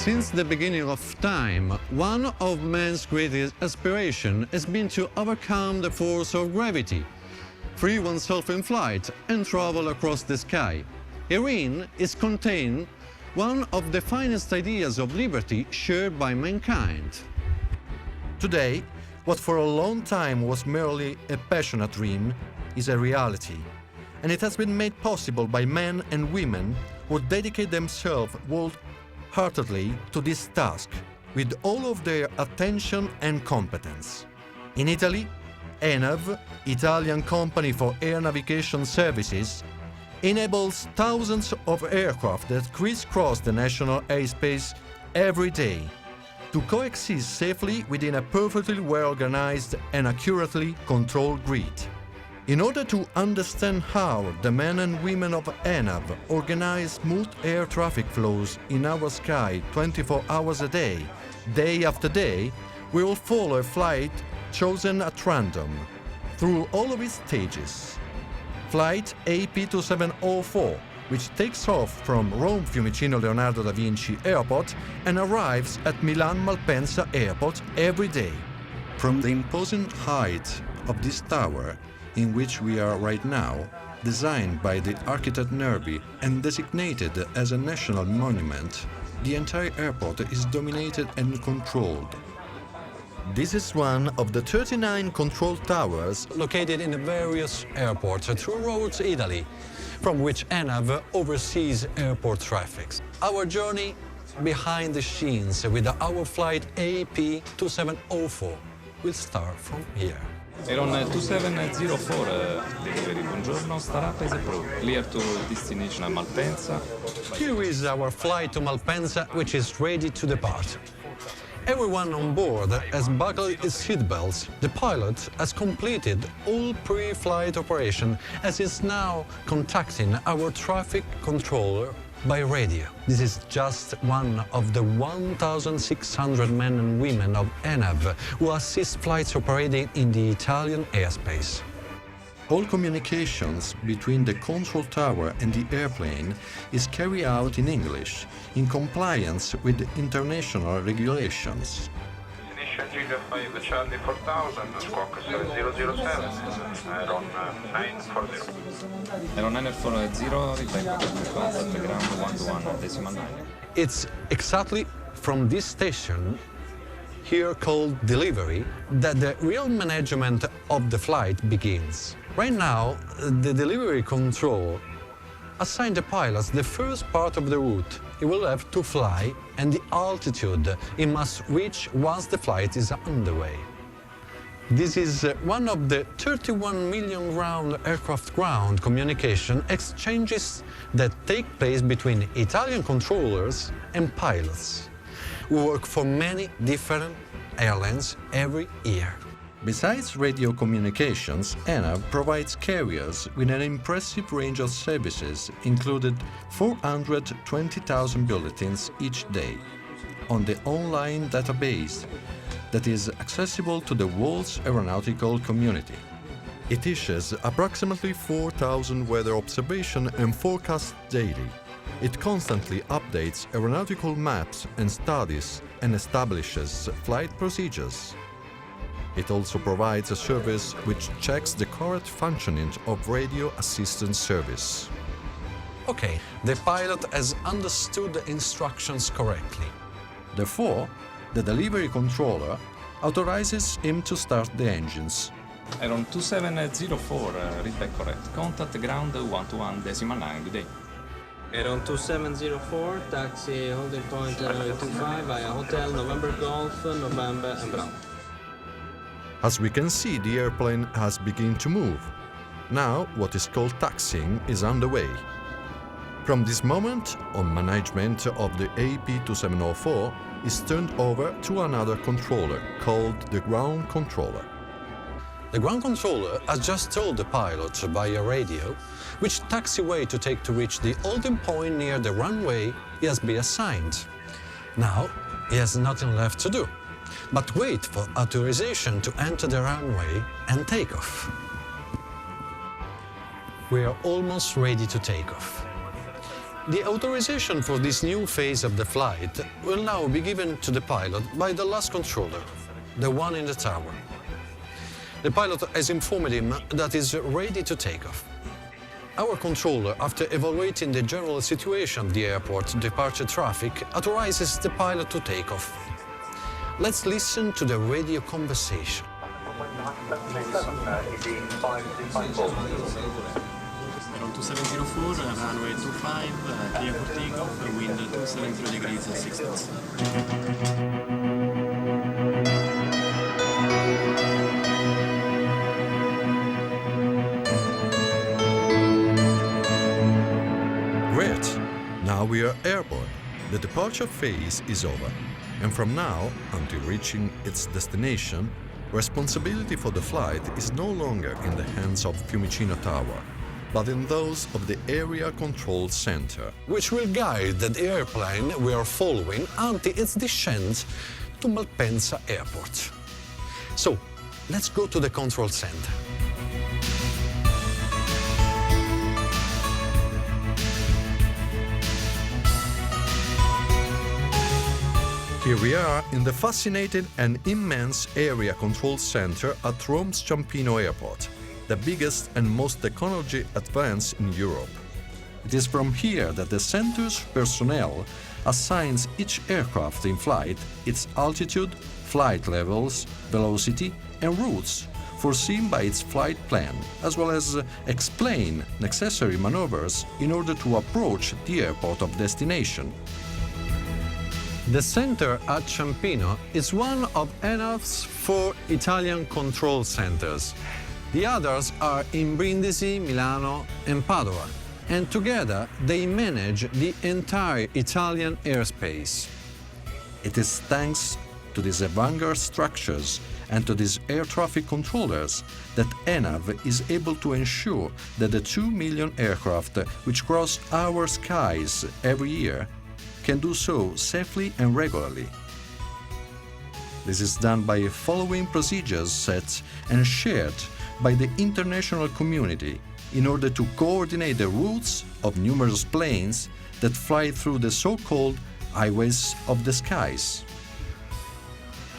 Since the beginning of time, one of man's greatest aspirations has been to overcome the force of gravity, free oneself in flight and travel across the sky. Herein is contained one of the finest ideas of liberty shared by mankind. Today, what for a long time was merely a passionate dream is a reality, and it has been made possible by men and women who dedicate themselves wholeheartedly to this task with all of their attention and competence. In Italy, ENAV, Italian Company for Air Navigation Services, enables thousands of aircraft that crisscross the national airspace every day to coexist safely within a perfectly well-organized and accurately controlled grid. In order to understand how the men and women of ENAV organize smooth air traffic flows in our sky 24 hours a day after day, we will follow a flight chosen at random through all of its stages. Flight AP2704, which takes off from Rome Fiumicino Leonardo da Vinci Airport and arrives at Milan Malpensa Airport every day. From the imposing height of this tower, in which we are right now, designed by the architect Nervi and designated as a national monument, the entire airport is dominated and controlled. This is one of the 39 control towers located in various airports throughout Italy, from which ENAV oversees airport traffic. Our journey behind the scenes with our flight AP2704 will start from here. Aeron 2704 delivery, buongiorno, Starapes approved. Clear to destination Malpensa. Here is our flight to Malpensa, which is ready to depart. Everyone on board has buckled his seatbelts. The pilot has completed all pre-flight operation as is now contacting our traffic controller by radio. This is just one of the 1,600 men and women of ENAV who assist flights operating in the Italian airspace. All communications between the control tower and the airplane is carried out in English, in compliance with international regulations. Giga 5 Charlie 4000, squawk 007, Aeron 940. Aeron 940, ripeto, contact ground 121 decimal 9. It's exactly from this station, here called delivery, that the real management of the flight begins. Right now, the delivery control assigns the pilots the first part of the route he will have to fly and the altitude he must reach once the flight is underway. This is one of the 31 million aircraft-ground communication exchanges that take place between Italian controllers and pilots, who work for many different airlines every year. Besides radio communications, ENAV provides carriers with an impressive range of services, including 420,000 bulletins each day on the online database that is accessible to the world's aeronautical community. It issues approximately 4,000 weather observation and forecasts daily. It constantly updates aeronautical maps and studies and establishes flight procedures. It also provides a service which checks the correct functioning of radio assistance service. Okay, the pilot has understood the instructions correctly. Therefore, the delivery controller authorizes him to start the engines. Aeron 2704, read back correct. Contact ground 121 decimal 9, good day. Aeron 2704, taxi holding point 25 via Hotel November Golf, November and Brown. As we can see, the airplane has begun to move. Now, what is called taxiing is underway. From this moment on, management of the AP2704 is turned over to another controller called the ground controller. The ground controller has just told the pilot via radio which taxiway to take to reach the holding point near the runway he has been assigned. Now, he has nothing left to do but wait for authorization to enter the runway and take off. We are almost ready to take off. The authorization for this new phase of the flight will now be given to the pilot by the last controller, the one in the tower. The pilot has informed him that is ready to take off. Our controller, after evaluating the general situation of the airport departure traffic, authorizes the pilot to take off. Let's listen to the radio conversation. Around 2704, runway 25, clear for takeoff, wind 270 degrees and 6 knots. Great! Now we are airborne. The departure phase is over. And from now, until reaching its destination, responsibility for the flight is no longer in the hands of Fiumicino Tower, but in those of the Area Control Center, which will guide the airplane we are following until its descent to Malpensa Airport. So, let's go to the control center. Here we are in the fascinating and immense Area Control Center at Rome's Ciampino Airport, the biggest and most technology advanced in Europe. It is from here that the center's personnel assigns each aircraft in flight its altitude, flight levels, velocity and routes foreseen by its flight plan, as well as explain necessary maneuvers in order to approach the airport of destination. The center at Ciampino is one of ENAV's 4 Italian control centers. The others are in Brindisi, Milano and Padua, and together they manage the entire Italian airspace. It is thanks to these avant-garde structures and to these air traffic controllers that ENAV is able to ensure that the 2 million aircraft which cross our skies every year can do so safely and regularly. This is done by following procedures set and shared by the international community in order to coordinate the routes of numerous planes that fly through the so-called highways of the skies.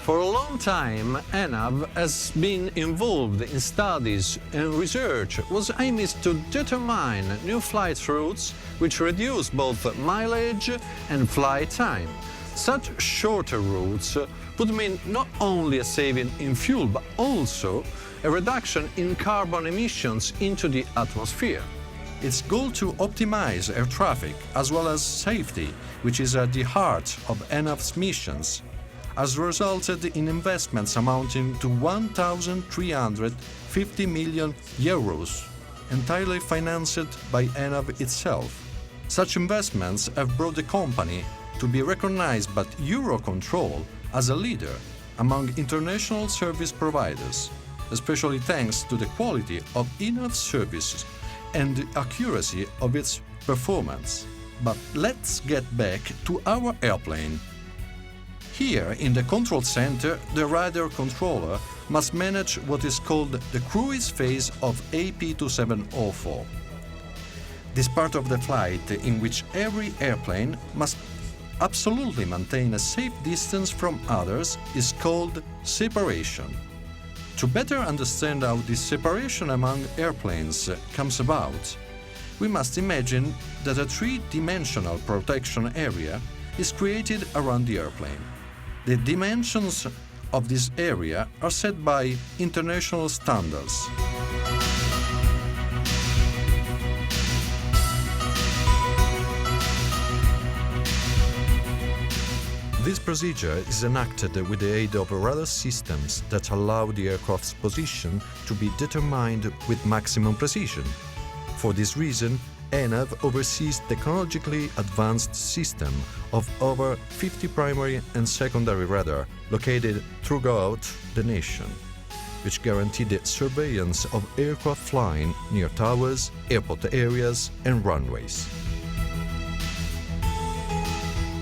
For a long time, ENAV has been involved in studies and research was aimed to determine new flight routes which reduce both mileage and flight time. Such shorter routes would mean not only a saving in fuel, but also a reduction in carbon emissions into the atmosphere. Its goal to optimize air traffic as well as safety, which is at the heart of ENAV's missions, has resulted in investments amounting to 1,350 million euros, entirely financed by ENAV itself. Such investments have brought the company to be recognized by Eurocontrol as a leader among international service providers, especially thanks to the quality of ENAV services and the accuracy of its performance. But let's get back to our airplane. Here, in the control center, the radar controller must manage what is called the cruise phase of AP2704. This part of the flight in which every airplane must absolutely maintain a safe distance from others is called separation. To better understand how this separation among airplanes comes about, we must imagine that a three-dimensional protection area is created around the airplane. The dimensions of this area are set by international standards. This procedure is enacted with the aid of radar systems that allow the aircraft's position to be determined with maximum precision. For this reason, ENAV oversees technologically advanced system of over 50 primary and secondary radar located throughout the nation, which guarantee the surveillance of aircraft flying near towers, airport areas and runways.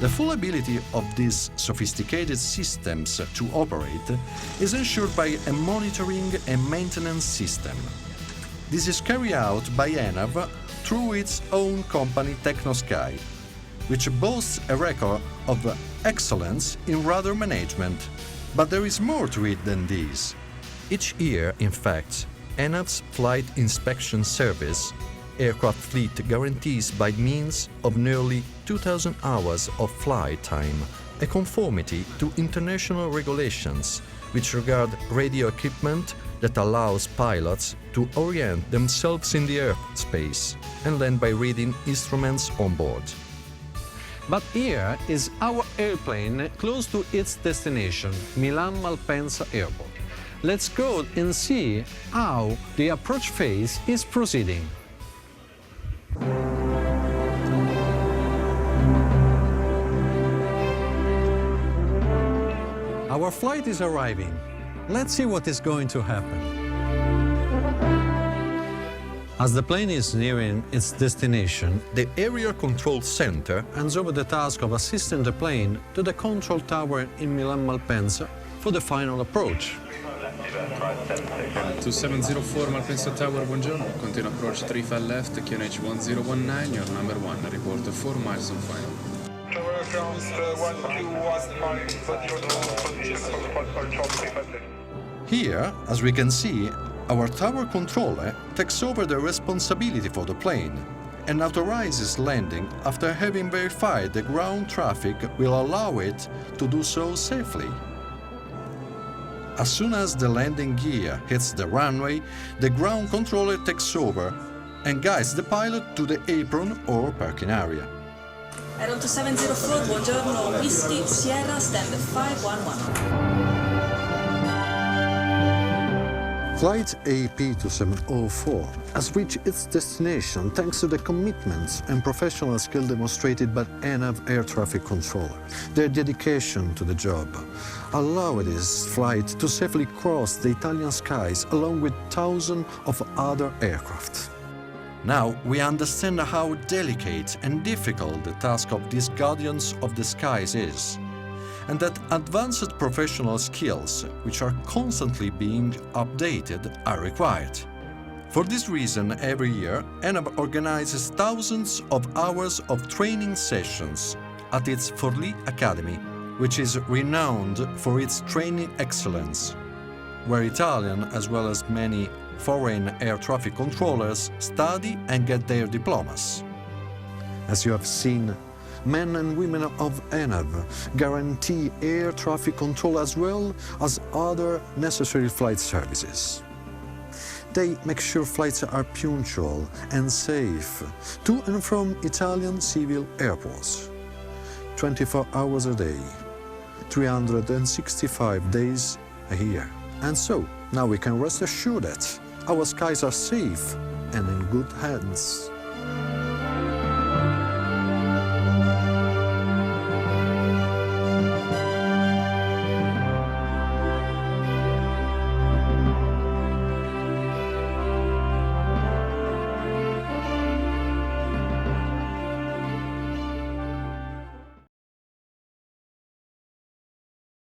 The full ability of these sophisticated systems to operate is ensured by a monitoring and maintenance system. This is carried out by ENAV through its own company TechnoSky, which boasts a record of excellence in radar management. But there is more to it than this. Each year, in fact, ENAV's Flight Inspection Service aircraft fleet guarantees by means of nearly 2,000 hours of flight time a conformity to international regulations which regard radio equipment that allows pilots to orient themselves in the airspace and land by reading instruments on board. But here is our airplane close to its destination, Milan Malpensa Airport. Let's go and see how the approach phase is proceeding. Our flight is arriving. Let's see what is going to happen. As the plane is nearing its destination, The Area Control Center hands over the task of assisting the plane to the control tower in Milan Malpensa for the final approach. 2704 Malpensa Tower, buongiorno. Continue approach 35 left, QNH 1019, your number 1. Report 4 miles on final. Tower ground 1215. Here, as we can see, our tower controller takes over the responsibility for the plane and authorizes landing after having verified the ground traffic will allow it to do so safely. As soon as the landing gear hits the runway, the ground controller takes over and guides the pilot to the apron or parking area. Air 2704, buongiorno, Whiskey Sierra, stand 511. Flight AP2704 has reached its destination thanks to the commitment and professional skill demonstrated by ENAV air traffic controller. Their dedication to the job allowed this flight to safely cross the Italian skies along with thousands of other aircraft. Now we understand how delicate and difficult the task of these guardians of the skies is, and that advanced professional skills, which are constantly being updated, are required. For this reason, every year, ENAV organizes thousands of hours of training sessions at its Forlì Academy, which is renowned for its training excellence, where Italian as well as many foreign air traffic controllers study and get their diplomas. As you have seen, men and women of ENAV guarantee air traffic control as well as other necessary flight services. They make sure flights are punctual and safe to and from Italian civil airports, 24 hours a day, 365 days a year. And so, now we can rest assured that our skies are safe and in good hands.